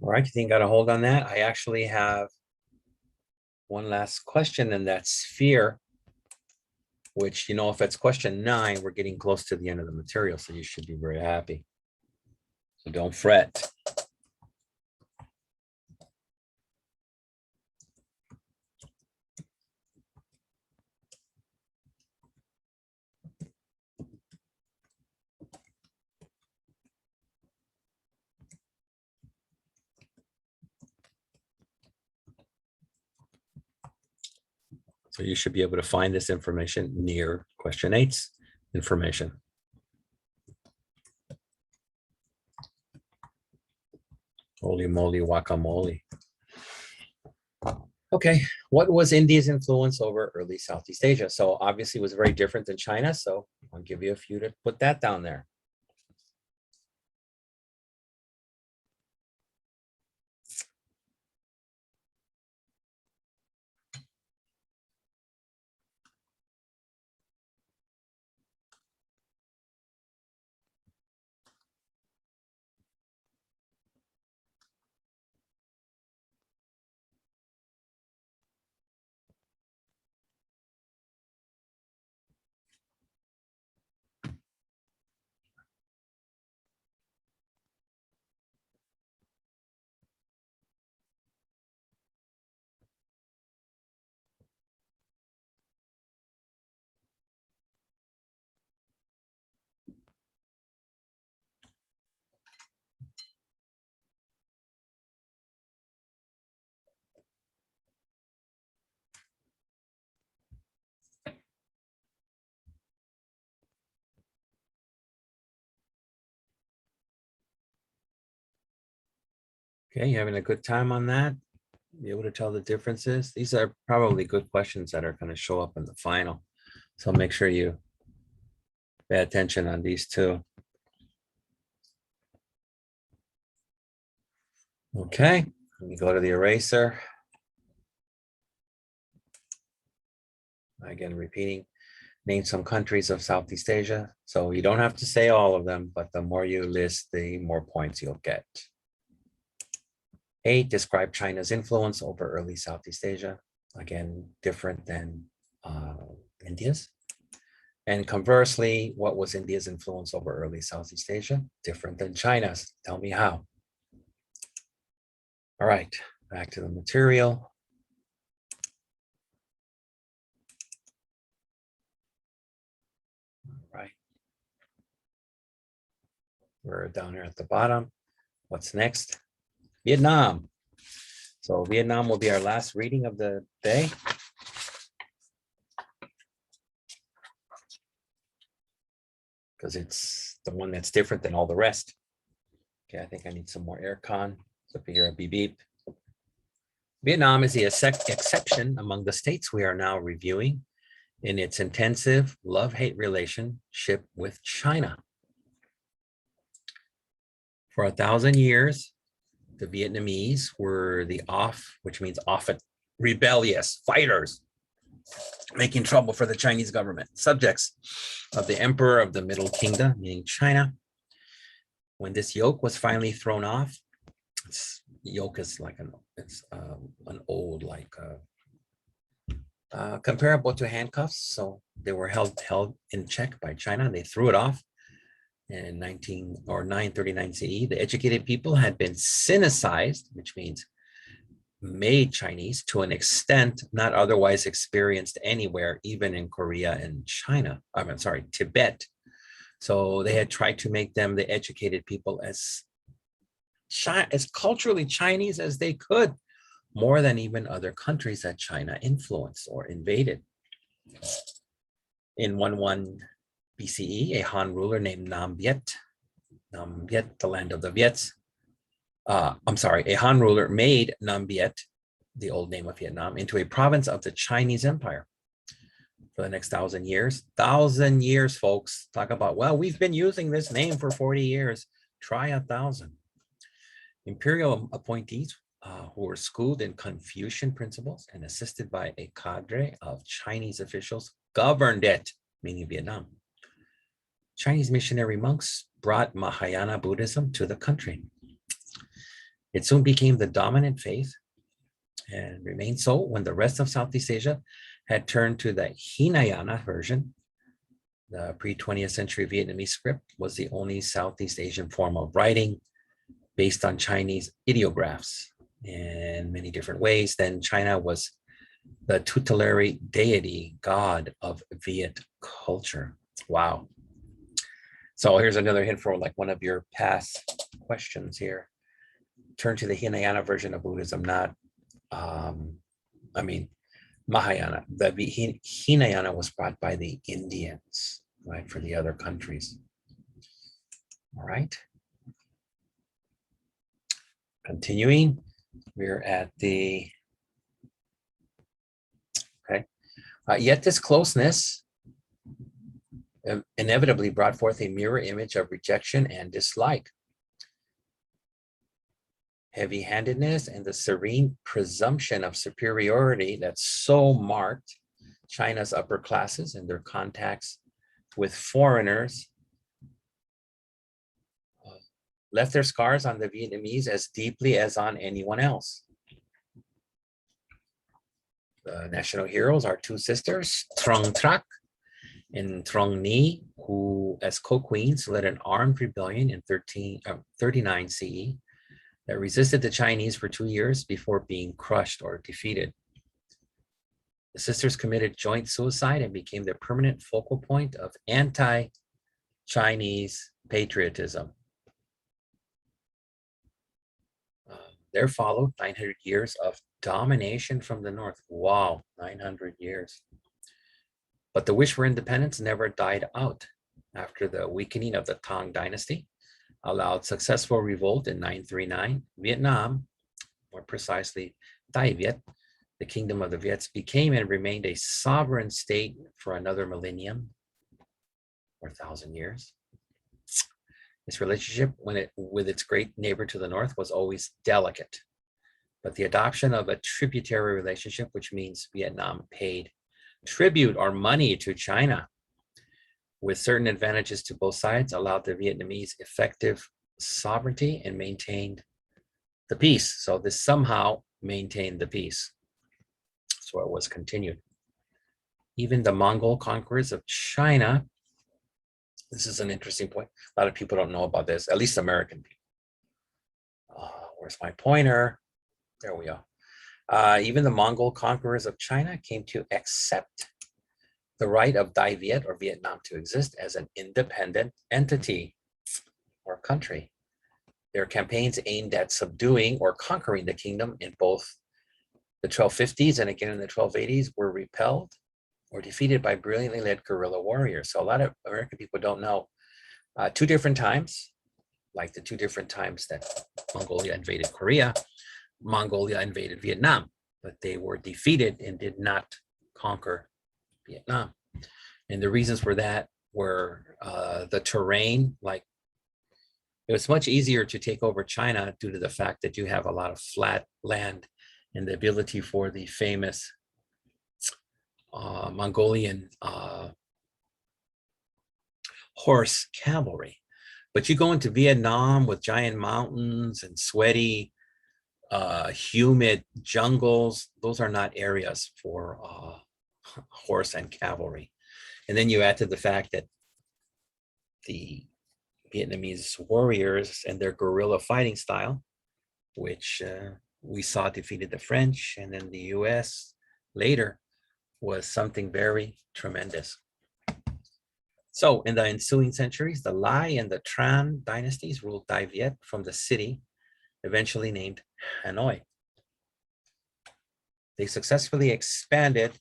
Speaker 1: All right, you think got a hold on that? I actually have one last question, and that's fear, which, you know, if it's question 9, we're getting close to the end of the material, so you should be very happy. So don't fret. So you should be able to find this information near question 8's information. Holy moly, guacamole. Okay, what was India's influence over early Southeast Asia? So obviously it was very different than China, so I'll give you a few to put that down there. Okay, you having a good time on that? Be able to tell the differences? These are probably good questions that are going to show up in the final. So make sure you pay attention on these two. Okay, let me go to the eraser. Again, repeating, name some countries of Southeast Asia. So you don't have to say all of them, but the more you list, the more points you'll get. 8, describe China's influence over early Southeast Asia. Again, different than India's. And conversely, what was India's influence over early Southeast Asia? Different than China's. Tell me how. All right, back to the material. All right. We're down here at the bottom. What's next? Vietnam. So Vietnam will be our last reading of the day. Because it's the one that's different than all the rest. Okay, I think I need some more air con. So if you hear a beep beep, Vietnam is the exception among the states we are now reviewing in its intensive love-hate relationship with China. For 1,000 years, the Vietnamese were the which means often rebellious fighters, making trouble for the Chinese government, subjects of the Emperor of the Middle Kingdom, meaning China. When this yoke was finally thrown off, yoke is like an old, like comparable to handcuffs. So they were held in check by China. They threw it off in 939 CE. The educated people had been sinicized, which means made Chinese to an extent not otherwise experienced anywhere, even in Korea and China. I'm sorry, Tibet. So they had tried to make them, the educated people, as culturally Chinese as they could, more than even other countries that China influenced or invaded. In 11 BCE, a Han ruler named Nam Viet, the land of the Viets, a Han ruler made Nam Viet, the old name of Vietnam, into a province of the Chinese Empire. For the next 1,000 years, folks, talk about, well, we've been using this name for 40 years. Try 1,000. Imperial appointees who were schooled in Confucian principles and assisted by a cadre of Chinese officials governed it, meaning Vietnam. Chinese missionary monks brought Mahayana Buddhism to the country. It soon became the dominant faith and remained so when the rest of Southeast Asia had turned to the Hinayana version. The pre-20th century Vietnamese script was the only Southeast Asian form of writing based on Chinese ideographs in many different ways. Then China was the tutelary deity, god of Viet culture. Wow. So here's another hint for like one of your past questions here. Turn to the Hinayana version of Buddhism, not, Mahayana. The Hinayana was brought by the Indians, right, for the other countries. All right. Continuing, we're at the, okay. Yet this closeness inevitably brought forth a mirror image of rejection and dislike. Heavy-handedness and the serene presumption of superiority that so marked China's upper classes and their contacts with foreigners left their scars on the Vietnamese as deeply as on anyone else. The national heroes are two sisters, Trong Trak and Trong Ni, who as co-queens led an armed rebellion in 39 CE that resisted the Chinese for 2 years before being crushed or defeated. The sisters committed joint suicide and became the permanent focal point of anti-Chinese patriotism. There followed 900 years of domination from the north. Wow, 900 years. But the wish for independence never died out. After the weakening of the Tang dynasty allowed successful revolt in 939, Vietnam, more precisely Dai Viet, the kingdom of the Viets, became and remained a sovereign state for another millennium or 1,000 years. Its relationship with its great neighbor to the north was always delicate, but the adoption of a tributary relationship, which means Vietnam paid tribute or money to China with certain advantages to both sides, allowed the Vietnamese effective sovereignty and maintained the peace. So this somehow maintained the peace. So it was continued. Even the Mongol conquerors of China, this is an interesting point. A lot of people don't know about this, at least American people. Where's my pointer? There we go. Even the Mongol conquerors of China came to accept the right of Dai Viet or Vietnam to exist as an independent entity or country. Their campaigns aimed at subduing or conquering the kingdom in both the 1250s and again in the 1280s were repelled or defeated by brilliantly led guerrilla warriors. So a lot of American people don't know. 2 different times, like the 2 different times that Mongolia invaded Korea, Mongolia invaded Vietnam, but they were defeated and did not conquer Vietnam. And the reasons for that were the terrain. Like, it was much easier to take over China due to the fact that you have a lot of flat land and the ability for the famous Mongolian horse cavalry. But you go into Vietnam with giant mountains and sweaty, humid jungles. Those are not areas for horse and cavalry. And then you add to the fact that the Vietnamese warriors and their guerrilla fighting style, which we saw defeated the French and then the US later, was something very tremendous. So in the ensuing centuries, the Lai and the Tran dynasties ruled Dai Viet from the city, eventually named Hanoi. They successfully expanded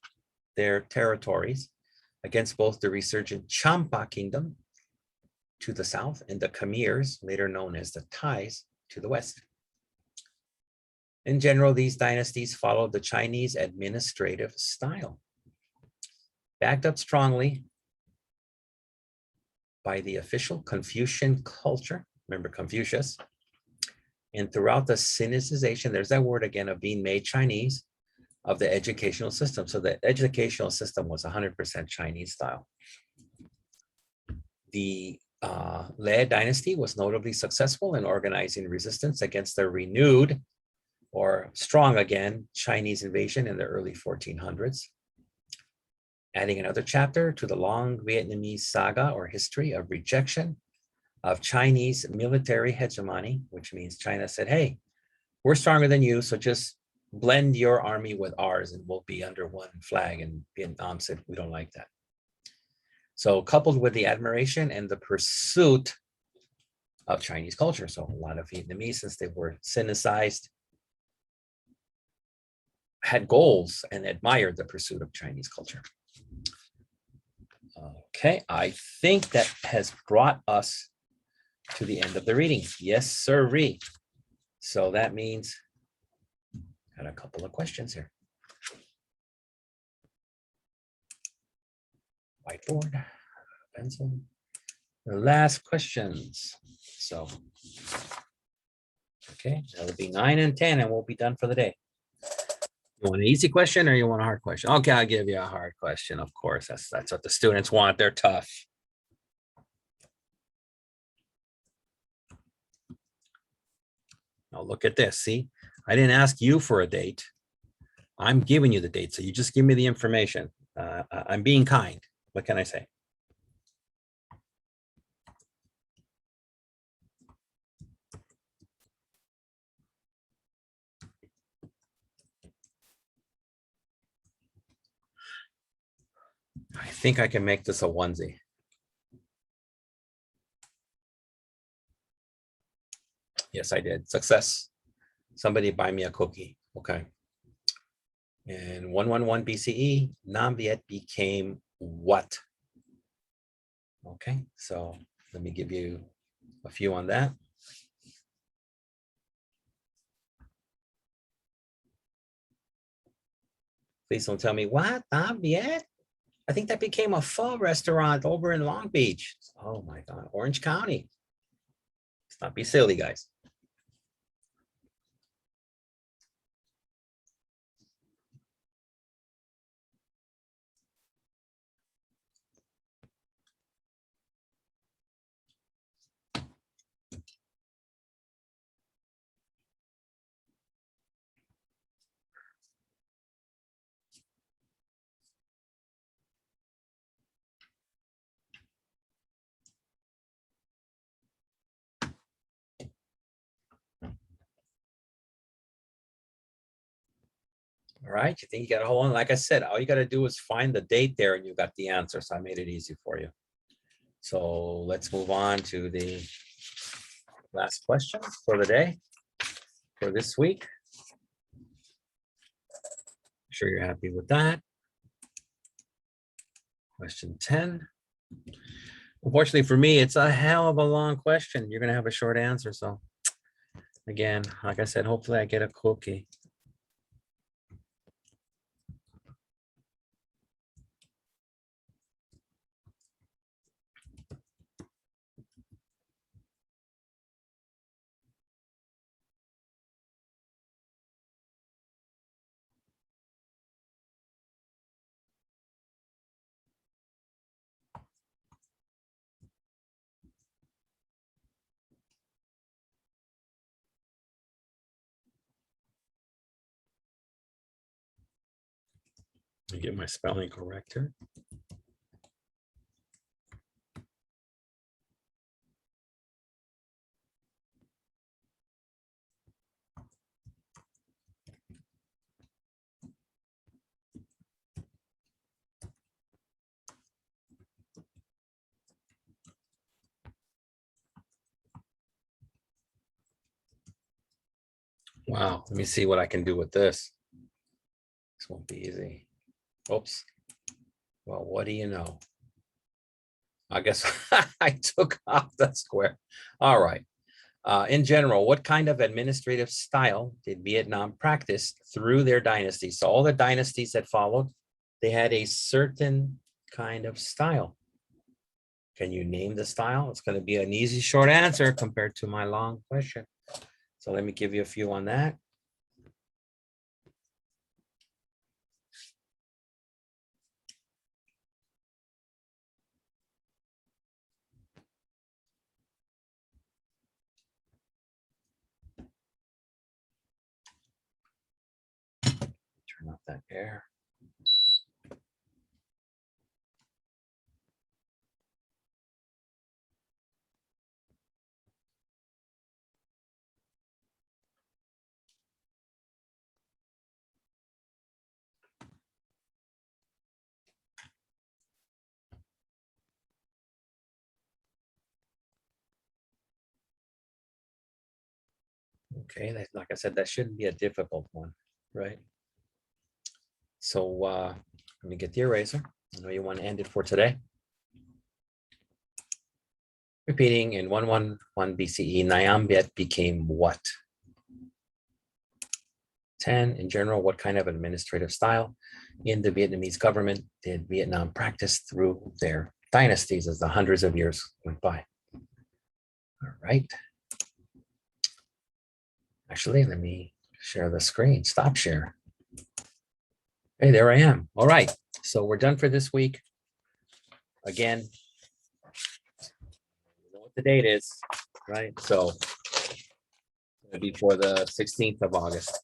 Speaker 1: their territories against both the resurgent Champa kingdom to the south and the Khmers, later known as the Thais, to the west. In general, these dynasties followed the Chinese administrative style, backed up strongly by the official Confucian culture. Remember Confucius? And throughout the Sinicization, there's that word again of being made Chinese, of the educational system. So the educational system was 100% Chinese style. The Le dynasty was notably successful in organizing resistance against the renewed, or strong again, Chinese invasion in the early 1400s. Adding another chapter to the long Vietnamese saga or history of rejection of Chinese military hegemony, which means China said, hey, we're stronger than you, so just blend your army with ours and we'll be under one flag. And Vietnam said, we don't like that. So coupled with the admiration and the pursuit of Chinese culture. So a lot of Vietnamese, since they were Sinicized, had goals and admired the pursuit of Chinese culture. Okay, I think that has brought us to the end of the reading. Yes, sirree. So that means got a couple of questions here. Whiteboard, pencil. The last questions. So, okay, that'll be 9 and 10 and we'll be done for the day. You want an easy question or you want a hard question? Okay, I'll give you a hard question. Of course, that's what the students want. They're tough. Now look at this. See, I didn't ask you for a date. I'm giving you the date. So you just give me the information. I'm being kind. What can I say? I think I can make this a onesie. Yes, I did. Success. Somebody buy me a cookie. Okay. In 111 BCE, Nam Viet became what? Okay, so let me give you a few on that. Please don't tell me what, Nam Viet? I think that became a pho restaurant over in Long Beach. Oh my God, Orange County. Let's not be silly, guys. All right, you think you got a hold on? Like I said, all you got to do is find the date there and you got the answer. So I made it easy for you. So let's move on to the last question for the day, for this week. I'm sure you're happy with that. Question 10. Unfortunately for me, it's a hell of a long question. You're going to have a short answer. So again, like I said, hopefully I get a cookie. I get my spelling corrector. Wow, let me see what I can do with this. This won't be easy. Oops. Well, what do you know? I guess I took off that square. All right. In general, what kind of administrative style did Vietnam practice through their dynasties? So all the dynasties that followed, they had a certain kind of style. Can you name the style? It's going to be an easy short answer compared to my long question. So let me give you a few on that. Turn off that air. Okay, like I said, that shouldn't be a difficult one, right? So let me get the eraser. I know you want to end it for today. Repeating, in 111 BCE, Nyambet became what? 10, in general, what kind of administrative style in the Vietnamese government did Vietnam practice through their dynasties as the hundreds of years went by? All right. Actually, let me share the screen. Stop share. Hey, there I am. All right. So we're done for this week. Again, you know what the date is, right? So it'll be for the 16th of August.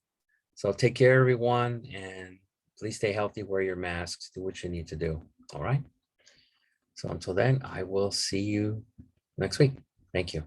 Speaker 1: So take care, everyone, and please stay healthy, wear your masks, do what you need to do. All right. So until then, I will see you next week. Thank you.